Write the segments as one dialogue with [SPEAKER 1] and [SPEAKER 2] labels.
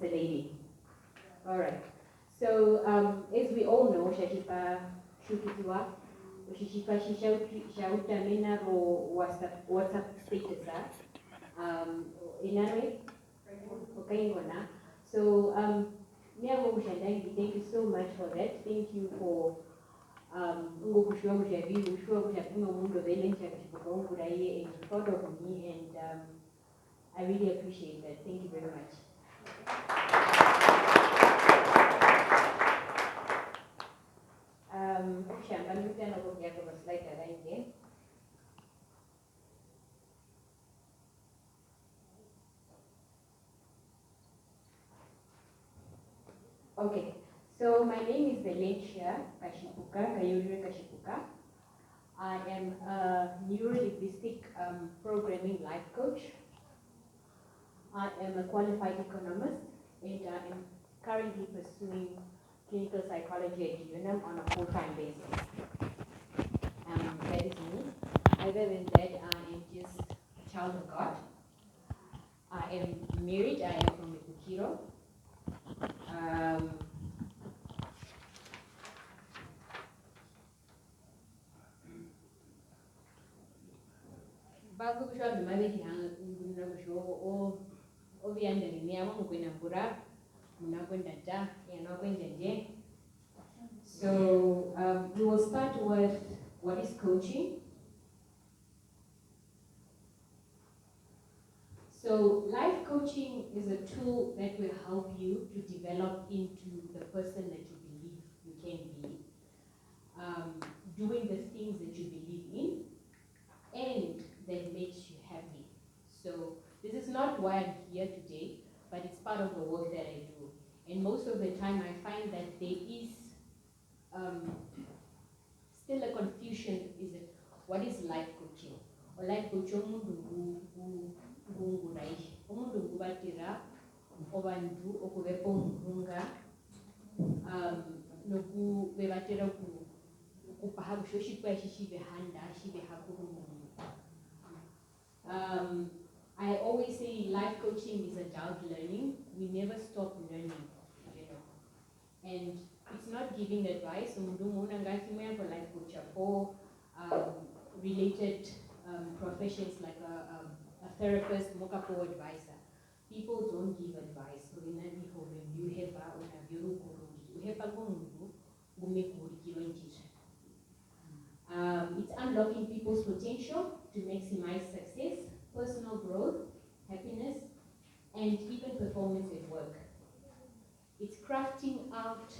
[SPEAKER 1] It's a lady. All right. So as we all know, Shashipa Shukitiwa, Shishipa Shautamina or WhatsApp status, Inare, okay, so thank you so much for that. Thank you for and thought of me, and I really appreciate that. Thank you very much. Okay, so my name is Valencia Kashipuka. I am a neuro-linguistic programming life coach. I am a qualified economist, and I am currently pursuing clinical psychology at UNM on a full-time basis. That is me. Other than that, I am just a child of God. I am married. I am from Ikukiro. So we will start with what is coaching. So life coaching is a tool that will help you to develop into the person that you believe you can be, doing the things that you believe in, and that makes you happy. So this is not why I'm here today, but it's part of the work that I do. And most of the time I find that there is still a confusion, is it, what is life coaching? Or life coaching umuntu ngubatira obantu okubepa omuhunga nokubebatira okupaha bushoshikwa shishibehanda shibehakurumu. I always say life coaching is adult learning. We never stop learning, you know. And it's not giving advice. For life coach for related professions like a therapist, mokapo advisor. People don't give advice. So it's unlocking people's potential to maximize success, personal growth, happiness, and even performance at work. It's crafting out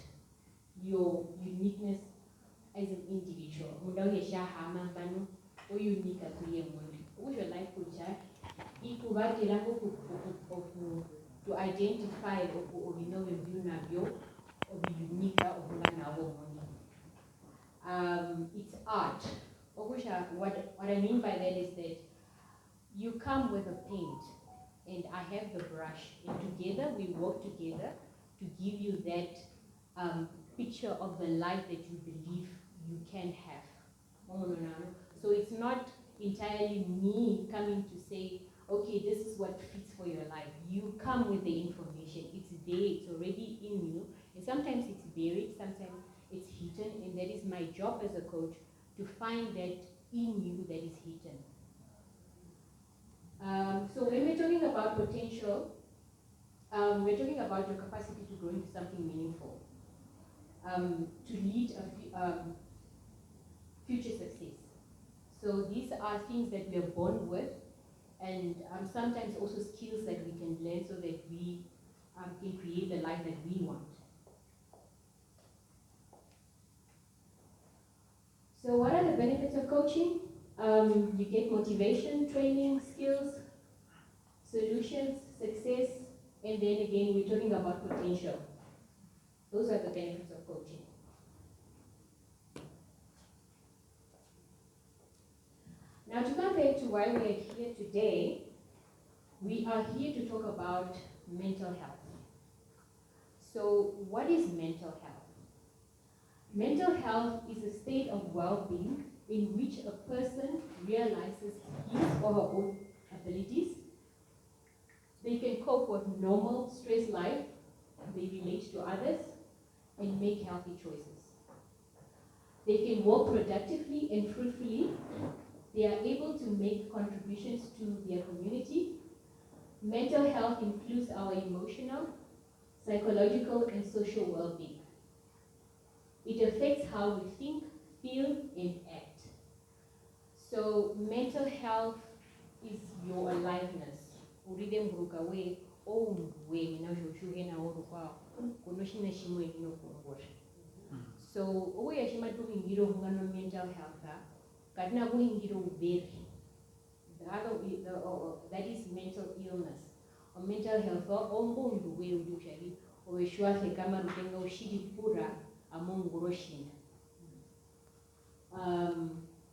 [SPEAKER 1] your uniqueness as an individual. Unique your life coach to identify or unique it's art. What I mean by that is that you come with a paint and I have the brush, and together we work together to give you that picture of the life that you believe you can have. So it's not entirely me coming to say, okay, this is what fits for your life. You come with the information. It's there, it's already in you. And sometimes it's buried, sometimes it's hidden, and that is my job as a coach, to find that in you that is hidden. So when we're talking about potential, we're talking about your capacity to grow into something meaningful, to lead a future success. So these are things that we are born with, and sometimes also skills that we can learn so that we can create the life that we want. So what are the benefits of coaching? You get motivation, training, skills, solutions, success, and then again, we're talking about potential. Those are the benefits of coaching. Now, to come back to why we are here today, we are here to talk about mental health. So, what is mental health? Mental health is a state of well-being in which a person realizes his or her own abilities. They can cope with normal stress life, they relate to others, and make healthy choices. They can work productively and fruitfully. They are able to make contributions to their community. Mental health includes our emotional, psychological, and social well-being. It affects how we think, feel, and act. So mental health is your aliveness. So mental health, that is mental illness. Or mental health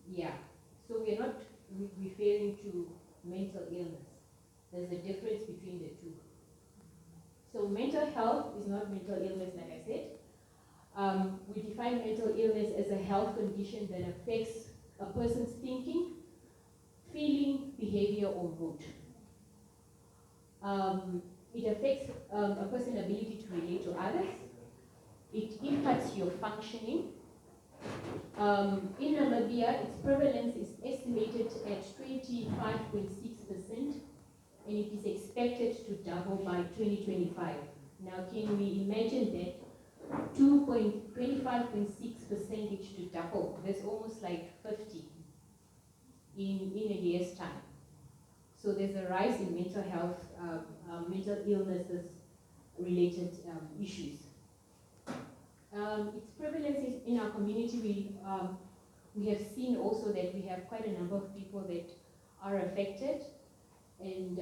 [SPEAKER 1] yeah, so we are not referring to mental illness. There's a difference between the two. So mental health is not mental illness, like I said. We define mental illness as a health condition that affects a person's thinking, feeling, behavior, or mood. It affects a person's ability to relate to others. It impacts your functioning. In Namibia, its prevalence is estimated at 25.6%, and it is expected to double by 2025. Now, can we imagine that 25.6% to double? That's almost like 50 in a year's time. So there's a rise in mental health, mental illnesses related issues. Its prevalence in our community, we have seen also that we have quite a number of people that are affected, and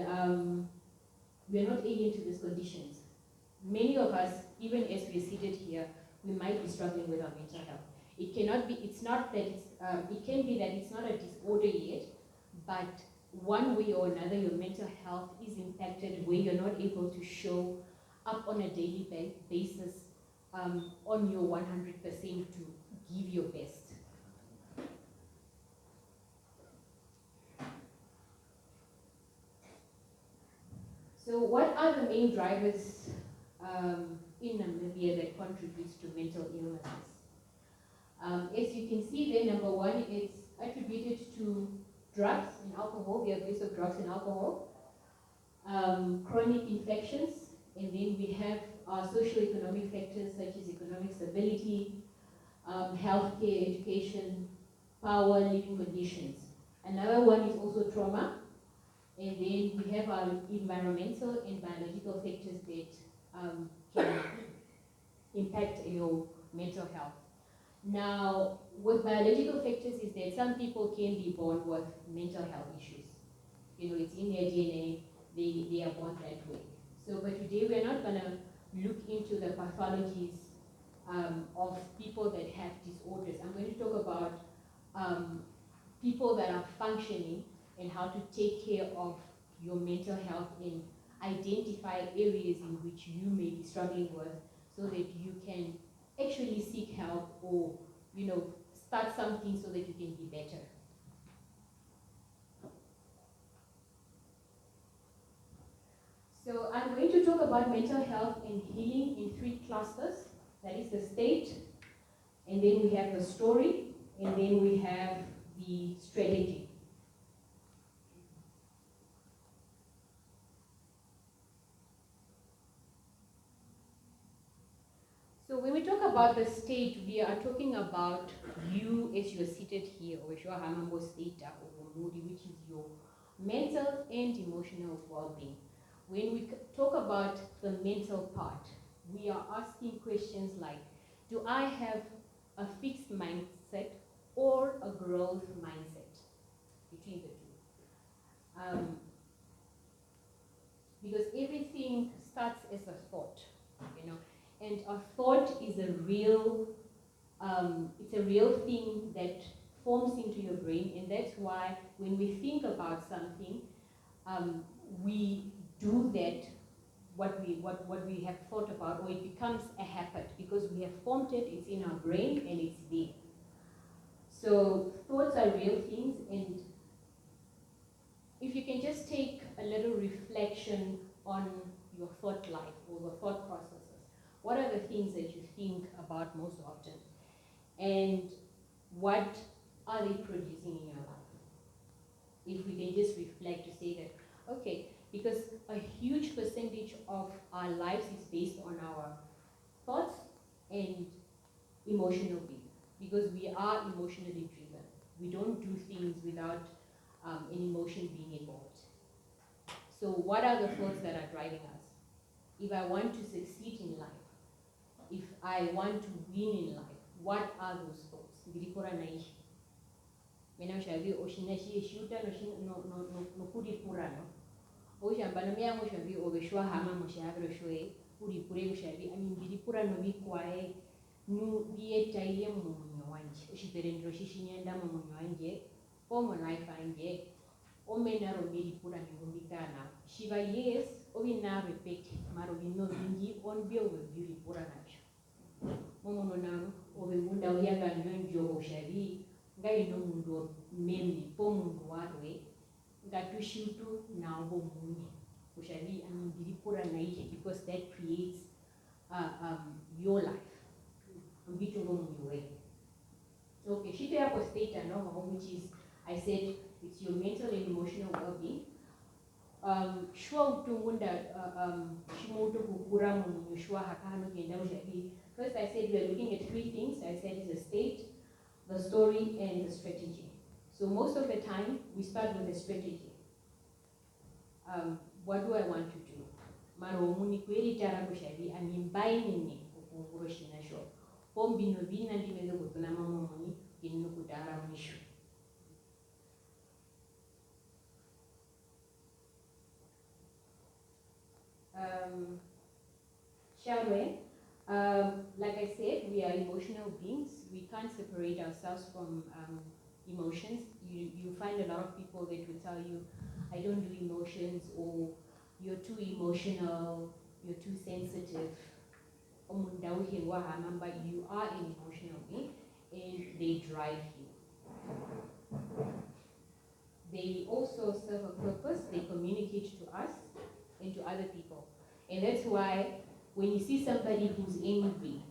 [SPEAKER 1] we are not alien to these conditions. Many of us, even as we're seated here, we might be struggling with our mental health. It cannot be, it's not that it's, it can be that it's not a disorder yet, but one way or another your mental health is impacted where you're not able to show up on a daily basis on your 100% to give your best. So what are the main drivers in Namibia that contributes to mental illnesses? As you can see there, number one, it's attributed to drugs and alcohol, the abuse of drugs and alcohol, chronic infections, and then we have socio-economic factors such as economic stability, healthcare, education, power, living conditions. Another one is also trauma, and then we have our environmental and biological factors that can impact your mental health. Now, with biological factors is that some people can be born with mental health issues. You know, it's in their DNA, they are born that way. So, but today we're not gonna look into the pathologies of people that have disorders. I'm going to talk about people that are functioning and how to take care of your mental health and identify areas in which you may be struggling with so that you can actually seek help or, you know, start something so that you can be better. So I'm going to talk about mental health and healing in three clusters. That is the state, and then we have the story, and then we have the strategy. So when we talk about the state, we are talking about you as you're seated here, or your hamambo state or moody, which is your mental and emotional well-being. When we talk about the mental part, we are asking questions like, do I have a fixed mindset or a growth mindset? Between the two. Because everything starts as a thought, you know, and a thought is a real, it's a real thing that forms into your brain, and that's why when we think about something, we do that, what we have thought about, or it becomes a habit because we have formed it, it's in our brain and it's there. So thoughts are real things, and if you can just take a little reflection on your thought life or your thought processes. What are the things that you think about most often? And what are they producing in your life? If we can just reflect to say that, okay, because a huge percentage of our lives is based on our thoughts and emotional being, because we are emotionally driven. We don't do things without an emotion being involved. So what are the thoughts that are driving us? If I want to succeed in life, if I want to win in life, what are those thoughts? Mena ushavi oshina shi shuta no kuri purano. Oshamba no miya ushavi obeshwa hama mushavi roshwe kuri pure ushavi biri purano bikwae nu bieta iye mumunyo wanje. Ushiperendro shishinyanda mumunyo wanje omo life anje omena romiri purano ngumbikana. Shiva yes obina repeat maro bino bingi on bio biri purano. Momo na obegunda uyaga nyonjo ushavi ngai no mundo memi po mundo warwe ngatushutu na obo munye ushavi bilipura na ije, because that creates your life mbitu ngo munwe. Okay, shito ya state no, which is I said it's your mental and emotional well-being. Shwa utungunda shimoto kukura munyo shwa hakano kenda ushavi. First I said we are looking at three things. I said it's a state, the story, and the strategy. So most of the time, we start with the strategy. What do I want to do? Maro muni kweli tara kushavi amimbai nini ukunguro na show. Pombi no vina ndimezo kutuna mama muni kinu kutara mwisho. Shall we? Like I said, we are emotional beings. We can't separate ourselves from emotions. You find a lot of people that will tell you, I don't do emotions, or you're too emotional, you're too sensitive. But you are an emotional being, and they drive you. They also serve a purpose. They communicate to us and to other people. And that's why when you see somebody who's angry,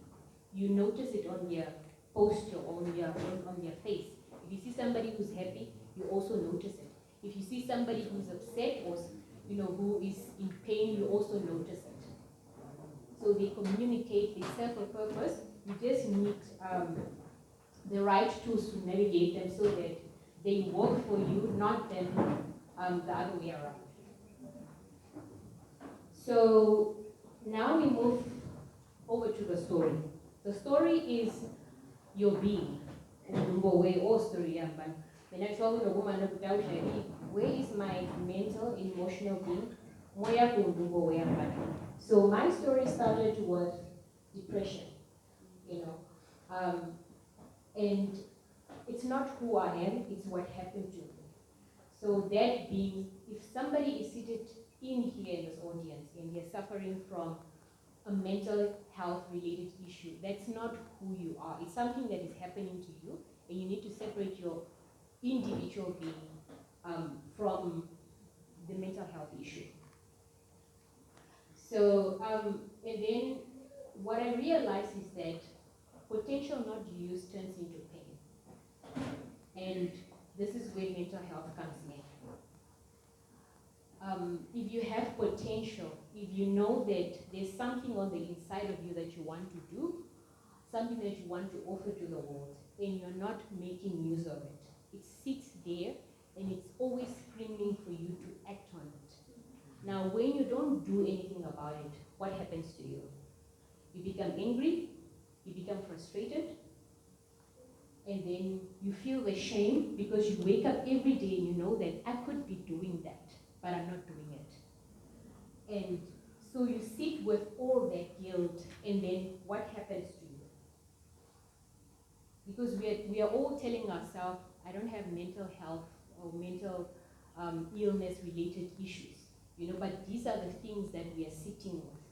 [SPEAKER 1] you notice it on their posture or on their face. If you see somebody who's happy, you also notice it. If you see somebody who's upset or who is in pain, you also notice it. So they communicate, they serve a purpose. You just need the right tools to navigate them so that they work for you, not them the other way around. So now we move over to the story. The story is your being. Or story. When I told the woman, where is my mental, emotional being? So my story started with depression, and it's not who I am, it's what happened to me. So that being, if somebody is seated in here in this audience and they're suffering from a mental health related issue, that's not who you are. It's something that is happening to you, and you need to separate your individual being from the mental health issue. So, and then what I realized is that potential not used turns into pain. And this is where mental health comes in. If you have potential, if you know that there's something on the inside of you that you want to do, something that you want to offer to the world, and you're not making use of it, it sits there and it's always screaming for you to act on it. Now, when you don't do anything about it, what happens to you? You become angry, you become frustrated, and then you feel the shame because you wake up every day and you know that I could be doing that, but I'm not doing it. And so you sit with all that guilt, and then what happens to you? Because we are all telling ourselves, I don't have mental health or mental illness related issues, but these are the things that we are sitting with.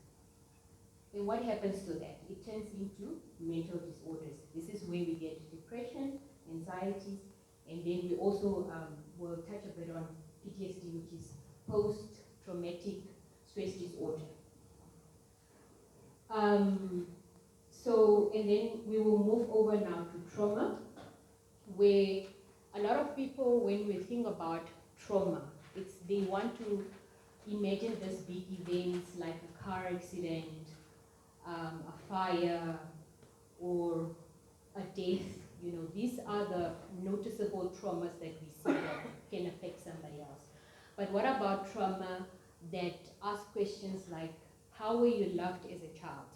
[SPEAKER 1] And what happens to that? It turns into mental disorders. This is where we get depression, anxiety, and then we also will touch a bit on PTSD, which is post-traumatic stress disorder. And then we will move over now to trauma, where a lot of people, when we think about trauma, they want to imagine these big events like a car accident, a fire, or a death. These are the noticeable traumas that we see that can affect somebody else. But what about trauma that ask questions like, how were you loved as a child?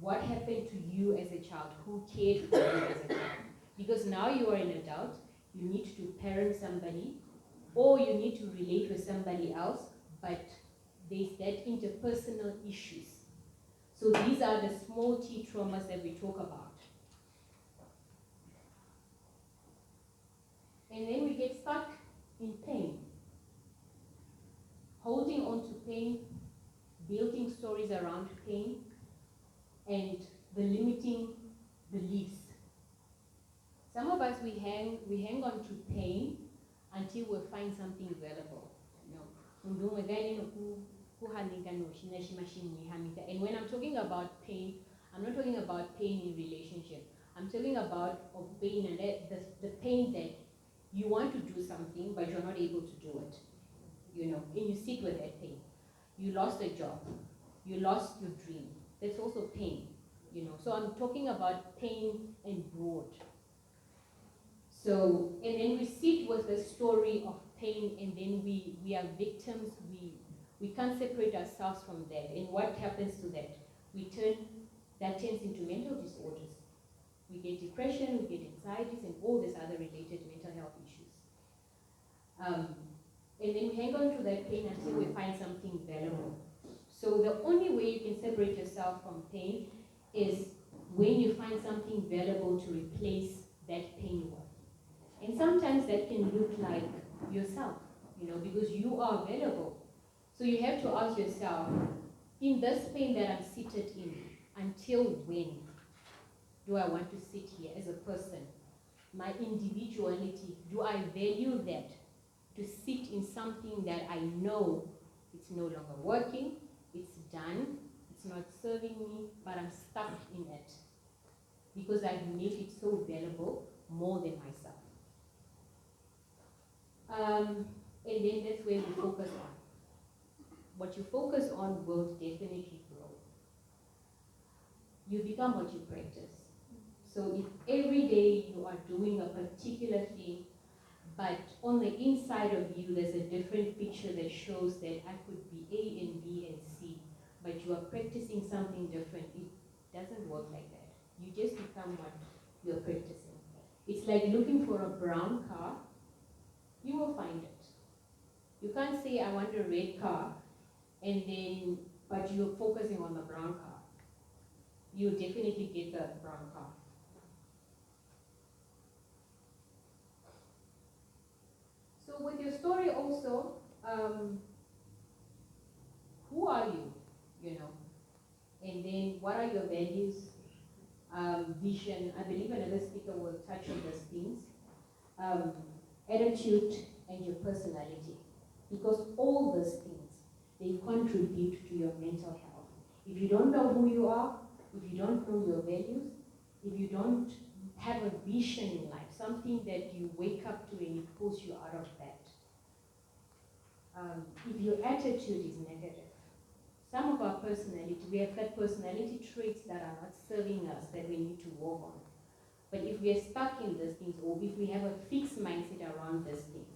[SPEAKER 1] What happened to you as a child? Who cared for you as a child? Because now you are an adult, you need to parent somebody, or you need to relate with somebody else, but there's that interpersonal issues. So these are the small t traumas that we talk about. And then we get stuck in pain. Holding on to pain, building stories around pain, and the limiting beliefs. Some of us, we hang on to pain until we find something valuable. And when I'm talking about pain, I'm not talking about pain in relationship. I'm talking about pain, and the pain that you want to do something, but you're not able to do it. And you sit with that pain. You lost a job. You lost your dream. That's also pain. So I'm talking about pain and broad. So, and then we sit with the story of pain, and then we are victims. We can't separate ourselves from that. And what happens to that? That turns into mental disorders. We get depression, we get anxieties, and all these other related mental health issues. And then we hang on to that pain until we find something valuable. So the only way you can separate yourself from pain is when you find something valuable to replace that pain with. And sometimes that can look like yourself, because you are valuable. So you have to ask yourself, in this pain that I'm seated in, until when do I want to sit here as a person? My individuality, do I value that? To sit in something that I know it's no longer working, it's done, it's not serving me, but I'm stuck in it because I've made it so valuable more than myself. And then that's where we focus on. What you focus on will definitely grow. You become what you practice. So if every day you are doing a particular thing, but on the inside of you there's a different picture that shows that I could be A and B and C, but you are practicing something different, it doesn't work like that. You just become what you're practicing. It's like looking for a brown car. You will find it. You can't say, I want a red car, but you're focusing on the brown car. You'll definitely get the brown car. So with your story also, who are you, And then what are your values, vision? I believe another speaker will touch on those things. Attitude and your personality. Because all those things, they contribute to your mental health. If you don't know who you are, if you don't know your values, if you don't have a vision in life, something that you wake up to and it pulls you out of bed. If your attitude is negative, some of our personality, we have got personality traits that are not serving us that we need to work on. But if we are stuck in these things, or if we have a fixed mindset around these things,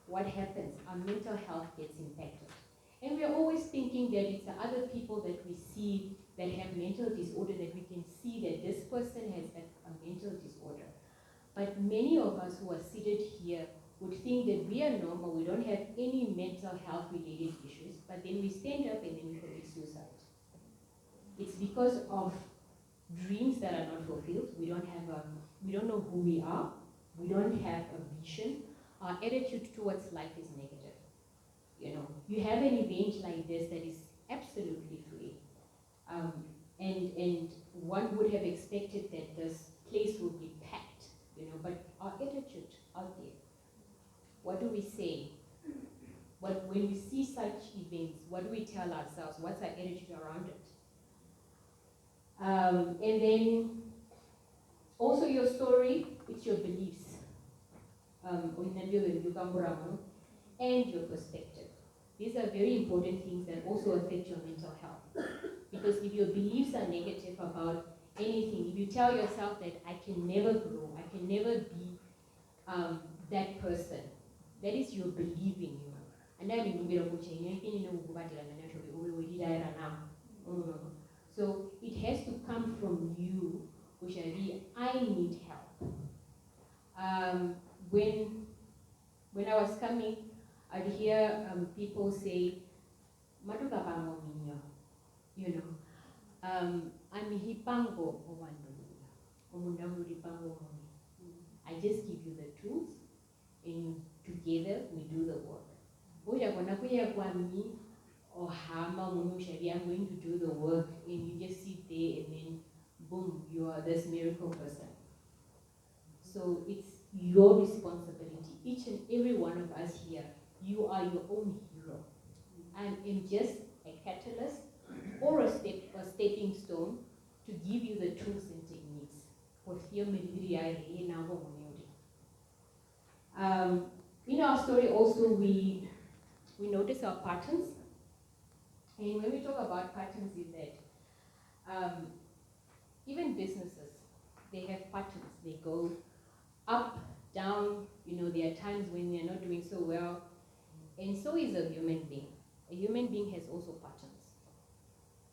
[SPEAKER 1] what happens? Our mental health gets impacted. And we are always thinking that it's the other people that we see that have mental disorder that we can see that this person has a mental disorder. But many of us who are seated here would think that we are normal, we don't have any mental health related issues, but then we stand up and then we commit suicide. It's because of dreams that are not fulfilled. We don't know who we are. We don't have a vision. Our attitude towards life is negative. You have an event like this that is absolutely free. And one would have expected that this place would be packed, but our attitude out there, what do we say? when we see such events, what do we tell ourselves? What's our attitude around it? And then also your story, it's your beliefs, and your perspective. These are very important things that also affect your mental health. Because if your beliefs are negative about anything, if you tell yourself that I can never grow, I can never be that person, that is your believing you. And then so it has to come from you, which I need help. When I was coming, I'd hear people say, "Matuka pango minyo," you know. I'm hipango I just give you the tools, and together we do the work. Or Hama, I'm going to do the work, and you just sit there and then boom, you are this miracle person. So it's your responsibility. Each and every one of us here, you are your own hero. I am just a catalyst or a stepping stone to give you the tools and techniques. In our story also we notice our patterns. And when we talk about patterns is that even businesses, they have patterns. They go up, down, there are times when they're not doing so well. And so is a human being. A human being has also patterns.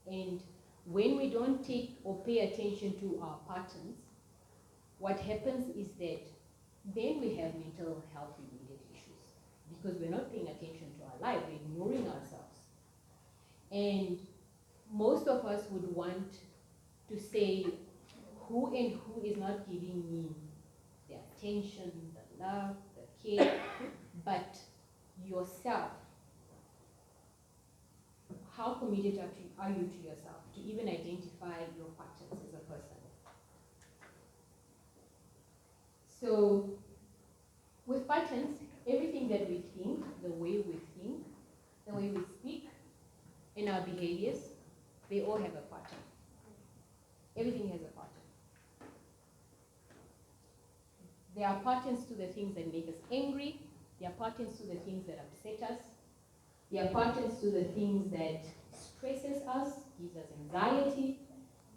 [SPEAKER 1] And when we don't take or pay attention to our patterns, what happens is that then we have mental health related issues because we're not paying attention to our life, we're ignoring ourselves. And most of us would want to say who and who is not giving me the attention, the love, the care, but yourself. How committed are you to yourself to even identify your patterns as a person? So with patterns, everything that we think, the way we think, the way we speak, and our behaviors, they all have a pattern. Everything has a pattern. There are patterns to the things that make us angry. There are patterns to the things that upset us. There are patterns to the things that stresses us, gives us anxiety,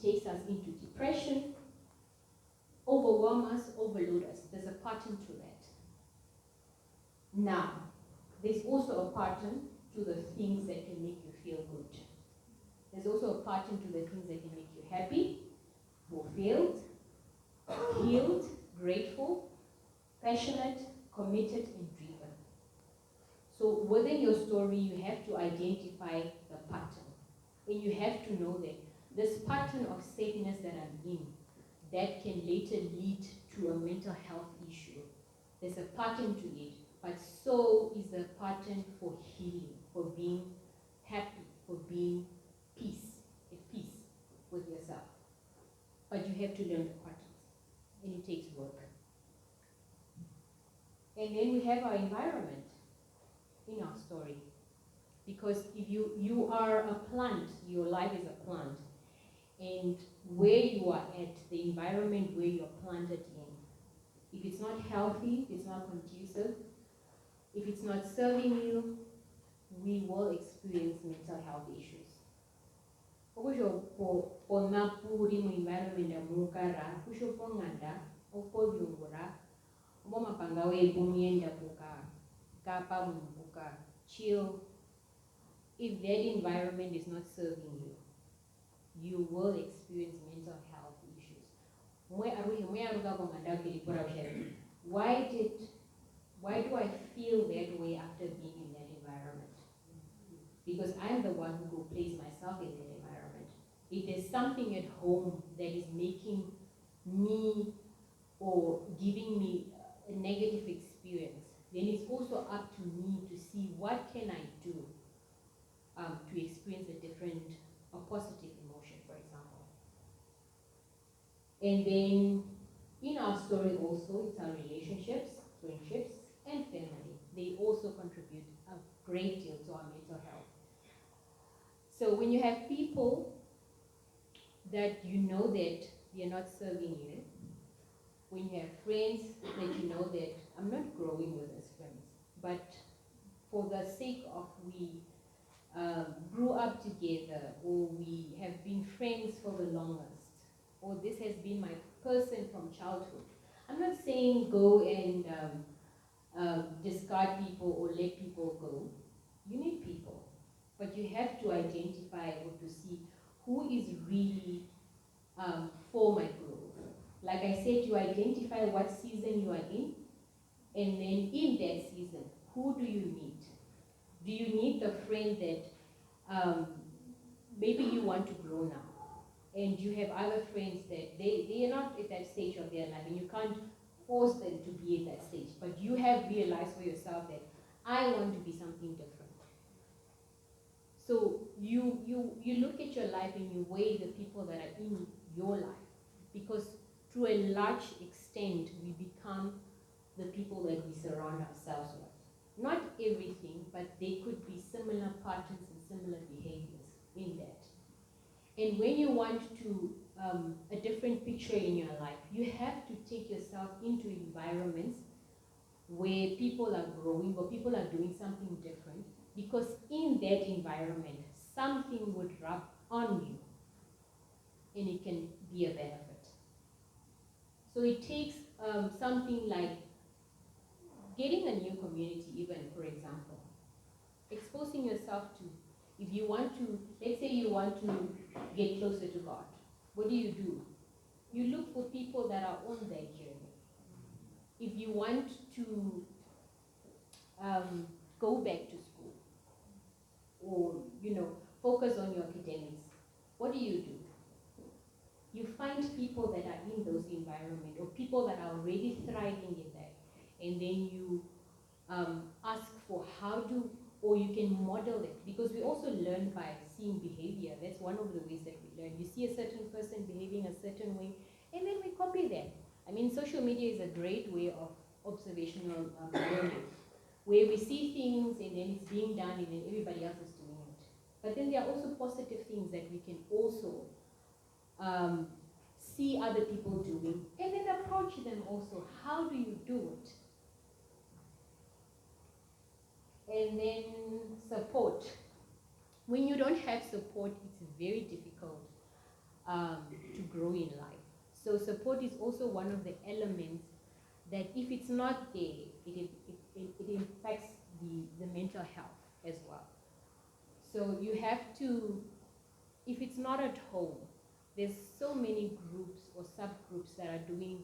[SPEAKER 1] takes us into depression, overwhelm us, overload us. There's a pattern to that. Now, there's also a pattern to the things that can make you feel good. There's also a pattern to the things that can make you happy, fulfilled, healed, grateful, passionate, committed, and driven. So within your story, you have to identify the pattern. And you have to know that this pattern of sadness that I'm in, that can later lead to a mental health issue. There's a pattern to it, but so is the pattern for healing, for being happy, for being at peace with yourself. But you have to learn the patterns, and it takes work. And then we have our environment in our story. Because if you are a plant, your life is a plant. And where you are at, the environment where you're planted in, if it's not healthy, if it's not conducive, if it's not serving you, we will experience mental health issues. Chill. If that environment is not serving you, you will experience mental health issues. Why do I feel that way after being in that environment? Because I'm the one who places myself in that environment. If there's something at home that is making me or giving me a negative experience, then it's also up to me to see what can I do to experience a positive emotion, for example. And then in our story also, it's our relationships, friendships, and family. They also contribute a great deal to our mental health. So when you have people that you know that they're not serving you, when you have friends that you know that I'm not growing with as friends, but for the sake of we grew up together, or we have been friends for the longest, or this has been my person from childhood. I'm not saying go and discard people or let people go. You need people, but you have to identify or to see who is really for my growth. Like I said, you identify what season you are in, and then in that season, who do you need? Do you need the friend that maybe you want to grow now, and you have other friends that they are not at that stage of their life, and you can't force them to be at that stage, but you have realized for yourself that I want to be something different. So you look at your life and you weigh the people that are in your life, because to a large extent we become the people that we surround ourselves with. Not everything, but there could be similar patterns and similar behaviors in that. And when you want to a different picture in your life, you have to take yourself into environments where people are growing or people are doing something different, because in that environment something would rub on you and it can be a benefit. So it takes something like getting a new community, even, for example, exposing yourself to, if you want to, let's say you want to get closer to God, what do? You look for people that are on that journey. If you want to go back to school, or focus on your academics, what do? You find people that are in those environments, or people that are already thriving in that, and then you ask for how to, or you can model it, because we also learn by seeing behavior. That's one of the ways that we learn. You see a certain person behaving a certain way, and then we copy them. I mean, social media is a great way of observational learning, where we see things and then it's being done and then everybody else is doing it. But then there are also positive things that we can also see other people doing, and then approach them also. How do you do it? And then support. When you don't have support, it's very difficult to grow in life. So support is also one of the elements that if it's not there, it impacts the mental health as well. So you have to, if it's not at home, there's so many groups or subgroups that are doing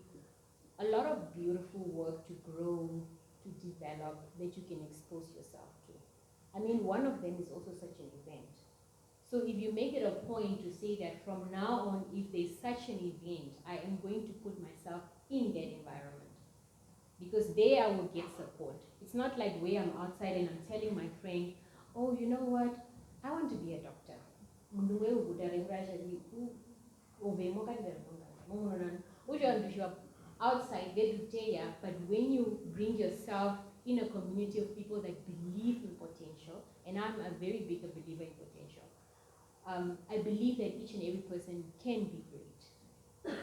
[SPEAKER 1] a lot of beautiful work to grow, to develop, that you can expose yourself to. I mean, one of them is also such an event. So if you make it a point to say that from now on, if there's such an event, I am going to put myself in that environment, because there I will get support. It's not like where I'm outside and I'm telling my friend, oh, you know what, I want to be a doctor. Outside, but when you bring yourself in a community of people that believe in potential, and I'm a very big believer in potential, I believe that each and every person can be great.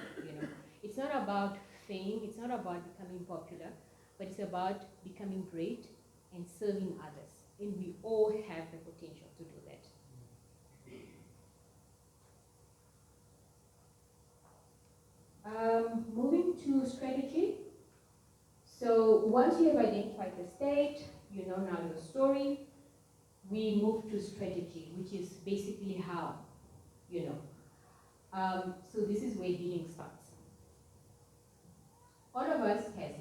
[SPEAKER 1] It's not about fame, it's not about becoming popular, but it's about becoming great and serving others. And we all have the potential to do that. Moving to strategy. So once you have identified the state, you know now your story, we move to strategy, which is basically how, so this is where healing starts. All of us has